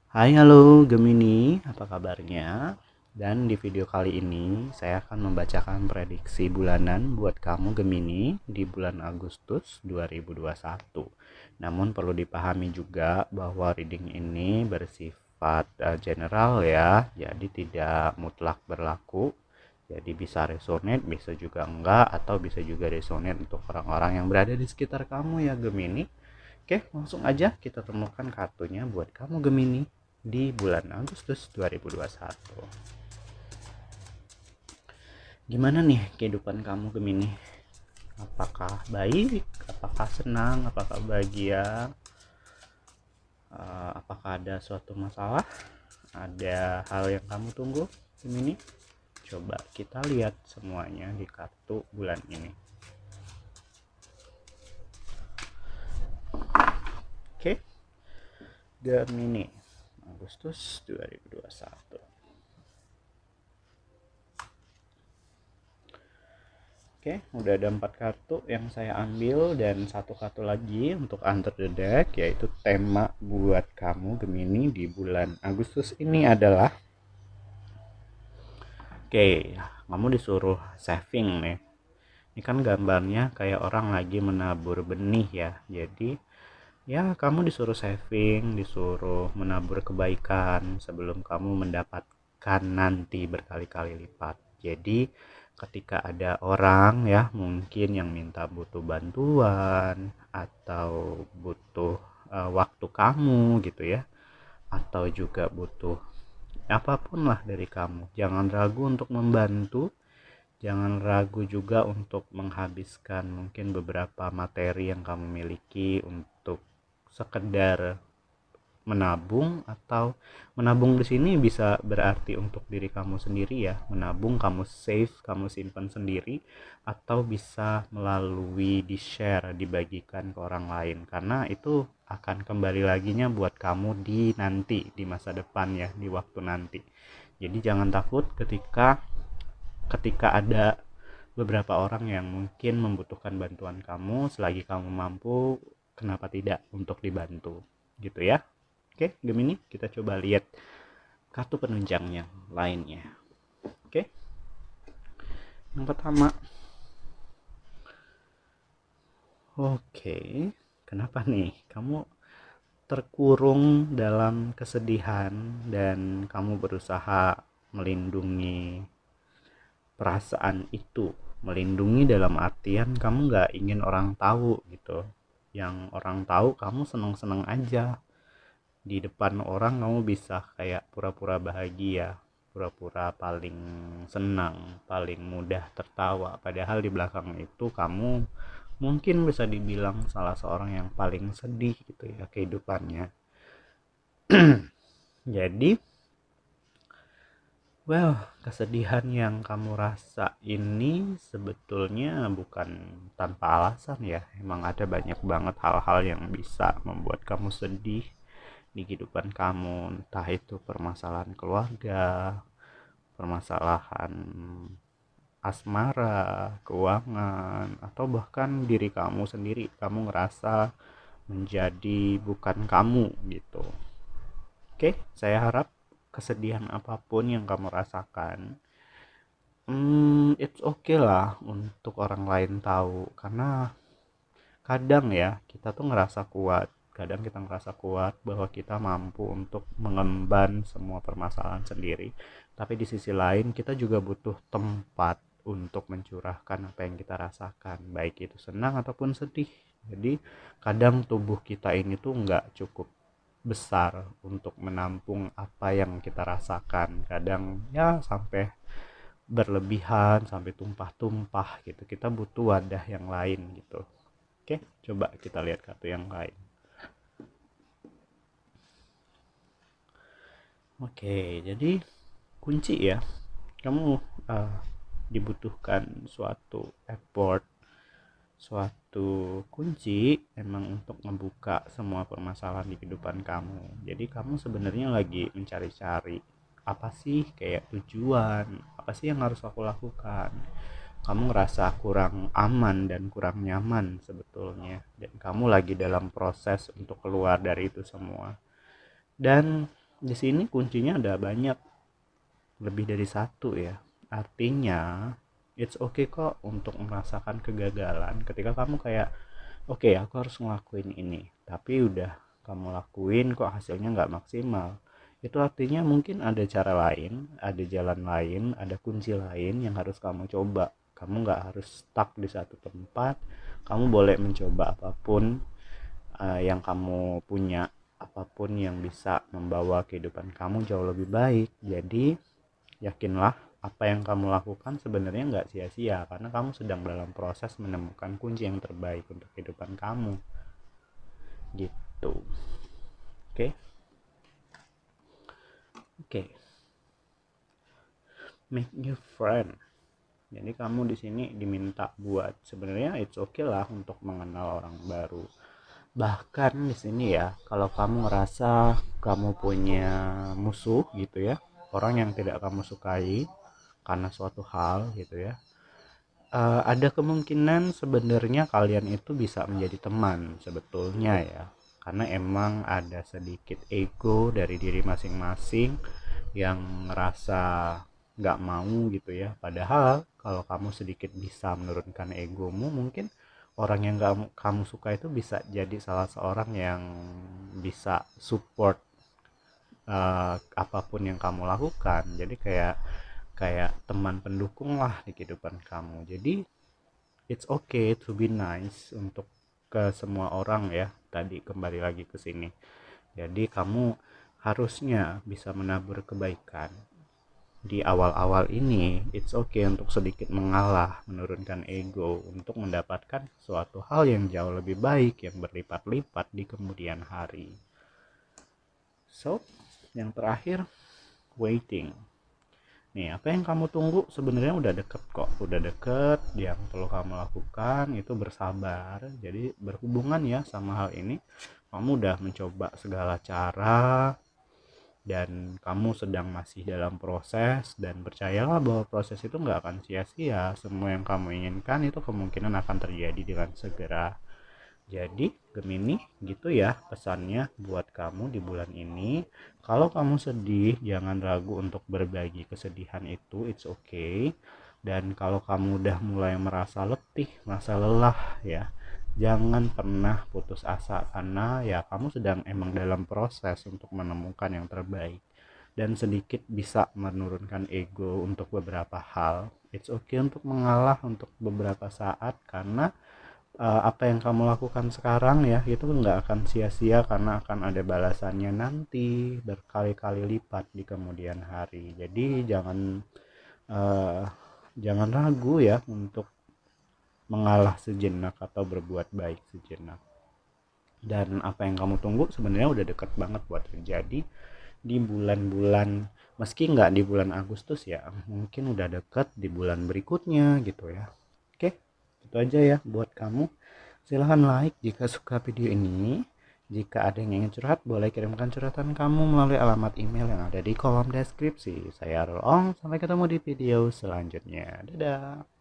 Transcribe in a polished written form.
Hai, halo Gemini, apa kabarnya? Dan di video kali ini saya akan membacakan prediksi bulanan buat kamu Gemini di bulan Agustus 2021. Namun perlu dipahami juga bahwa reading ini bersifat general ya, jadi tidak mutlak berlaku. Jadi bisa resonate, bisa juga enggak, atau bisa juga resonate untuk orang-orang yang berada di sekitar kamu ya Gemini. Oke, langsung aja kita temukan kartunya buat kamu Gemini di bulan Agustus 2021. Gimana nih kehidupan kamu Gemini? Apakah baik? Apakah senang? Apakah bahagia? Apakah ada suatu masalah? Ada hal yang kamu tunggu Gemini? Coba kita lihat semuanya di kartu bulan ini. Oke, Gemini Agustus 2021. Oke, udah ada 4 kartu yang saya ambil dan satu kartu lagi untuk under the deck, yaitu tema buat kamu Gemini di bulan Agustus ini adalah oke, kamu disuruh saving nih. Ini kan gambarnya kayak orang lagi menabur benih ya. Jadi ya kamu disuruh saving, disuruh menabur kebaikan sebelum kamu mendapatkan nanti berkali-kali lipat. Jadi ketika ada orang ya mungkin yang minta butuh bantuan atau butuh waktu kamu gitu ya, atau juga butuh apapun lah dari kamu, jangan ragu untuk membantu. Jangan ragu juga untuk menghabiskan mungkin beberapa materi yang kamu miliki untuk sekedar menabung. Atau menabung di sini bisa berarti untuk diri kamu sendiri ya, menabung, kamu save, kamu simpan sendiri, atau bisa melalui di share, dibagikan ke orang lain, karena itu akan kembali laginya buat kamu di nanti, di masa depan ya, di waktu nanti. Jadi jangan takut ketika ada beberapa orang yang mungkin membutuhkan bantuan kamu, selagi kamu mampu, kenapa tidak untuk dibantu gitu ya. Oke, Gemini, kita coba lihat kartu penunjang yang lainnya. Oke, yang pertama. Oke, kenapa nih kamu terkurung dalam kesedihan dan kamu berusaha melindungi perasaan itu? Melindungi dalam artian kamu nggak ingin orang tahu gitu. Yang orang tahu kamu seneng-seneng aja, di depan orang kamu bisa kayak pura-pura bahagia, pura-pura paling senang, paling mudah tertawa, padahal di belakang itu kamu mungkin bisa dibilang salah seorang yang paling sedih gitu ya kehidupannya. Jadi kesedihan yang kamu rasa ini sebetulnya bukan tanpa alasan ya. Emang ada banyak banget hal-hal yang bisa membuat kamu sedih di kehidupan kamu, entah itu permasalahan keluarga, permasalahan asmara, keuangan, atau bahkan diri kamu sendiri. Kamu ngerasa menjadi bukan kamu gitu. Oke, saya harap kesedihan apapun yang kamu rasakan, it's okay lah untuk orang lain tahu, karena kadang ya kita tuh ngerasa kuat, kadang kita ngerasa kuat bahwa kita mampu untuk mengemban semua permasalahan sendiri, tapi di sisi lain kita juga butuh tempat untuk mencurahkan apa yang kita rasakan, baik itu senang ataupun sedih. Jadi kadang tubuh kita ini tuh nggak cukup besar untuk menampung apa yang kita rasakan, kadang ya sampai berlebihan, sampai tumpah-tumpah gitu. Kita butuh wadah yang lain gitu. Oke, coba kita lihat kartu yang lain. Oke, jadi kunci ya. Kamu dibutuhkan suatu effort, suatu kunci emang untuk membuka semua permasalahan di kehidupan kamu. Jadi kamu sebenarnya lagi mencari-cari apa sih kayak tujuan, apa sih yang harus aku lakukan. Kamu ngerasa kurang aman dan kurang nyaman sebetulnya, dan kamu lagi dalam proses untuk keluar dari itu semua. Dan Di sini kuncinya ada banyak, lebih dari satu ya. Artinya it's okay kok untuk merasakan kegagalan ketika kamu kayak oke, aku harus ngelakuin ini, tapi udah kamu lakuin kok hasilnya nggak maksimal. Itu artinya mungkin ada cara lain, ada jalan lain, ada kunci lain yang harus kamu coba. Kamu nggak harus stuck di satu tempat. Kamu boleh mencoba apapun yang kamu punya, apapun yang bisa membawa kehidupan kamu jauh lebih baik. Jadi yakinlah apa yang kamu lakukan sebenarnya nggak sia-sia, karena kamu sedang dalam proses menemukan kunci yang terbaik untuk kehidupan kamu gitu. Oke. Oke. Make new friend. Jadi kamu di sini diminta buat sebenarnya it's okay lah untuk mengenal orang baru. Bahkan di sini ya, kalau kamu ngerasa kamu punya musuh gitu ya, orang yang tidak kamu sukai karena suatu hal gitu ya, ada kemungkinan sebenarnya kalian itu bisa menjadi teman sebetulnya ya, karena emang ada sedikit ego dari diri masing-masing yang ngerasa nggak mau gitu ya. Padahal kalau kamu sedikit bisa menurunkan egomu, mungkin orang yang kamu suka itu bisa jadi salah seorang yang bisa support apapun yang kamu lakukan. Jadi kayak kayak teman pendukung lah di kehidupan kamu. Jadi it's okay to be nice untuk ke semua orang ya. Tadi kembali lagi ke sini. Jadi kamu harusnya bisa menabur kebaikan. Di awal-awal ini it's okay untuk sedikit mengalah, menurunkan ego untuk mendapatkan suatu hal yang jauh lebih baik, yang berlipat-lipat di kemudian hari. So, yang terakhir, waiting. Nih, apa yang kamu tunggu sebenarnya udah deket kok, udah deket. Yang perlu kamu lakukan itu bersabar. Jadi berhubungan ya sama hal ini, kamu udah mencoba segala cara dan kamu sedang masih dalam proses, dan percayalah bahwa proses itu nggak akan sia-sia. Semua yang kamu inginkan itu kemungkinan akan terjadi dengan segera. Jadi Gemini gitu ya pesannya buat kamu di bulan ini. Kalau kamu sedih, jangan ragu untuk berbagi kesedihan itu, it's okay. Dan kalau kamu udah mulai merasa letih, merasa lelah ya, jangan pernah putus asa, karena ya kamu sedang emang dalam proses untuk menemukan yang terbaik. Dan sedikit bisa menurunkan ego untuk beberapa hal. It's okay untuk mengalah untuk beberapa saat, karena apa yang kamu lakukan sekarang ya itu nggak akan sia-sia, karena akan ada balasannya nanti berkali-kali lipat di kemudian hari. Jadi uh, jangan ragu ya untuk mengalah sejenak atau berbuat baik sejenak. Dan apa yang kamu tunggu sebenarnya udah deket banget buat terjadi di bulan-bulan, meski nggak di bulan Agustus ya, mungkin udah deket di bulan berikutnya gitu ya. Oke, itu aja ya buat kamu. Silahkan like jika suka video ini. Jika ada yang ingin curhat, boleh kirimkan curhatan kamu melalui alamat email yang ada di kolom deskripsi. Saya Rolong, sampai ketemu di video selanjutnya. Dadah.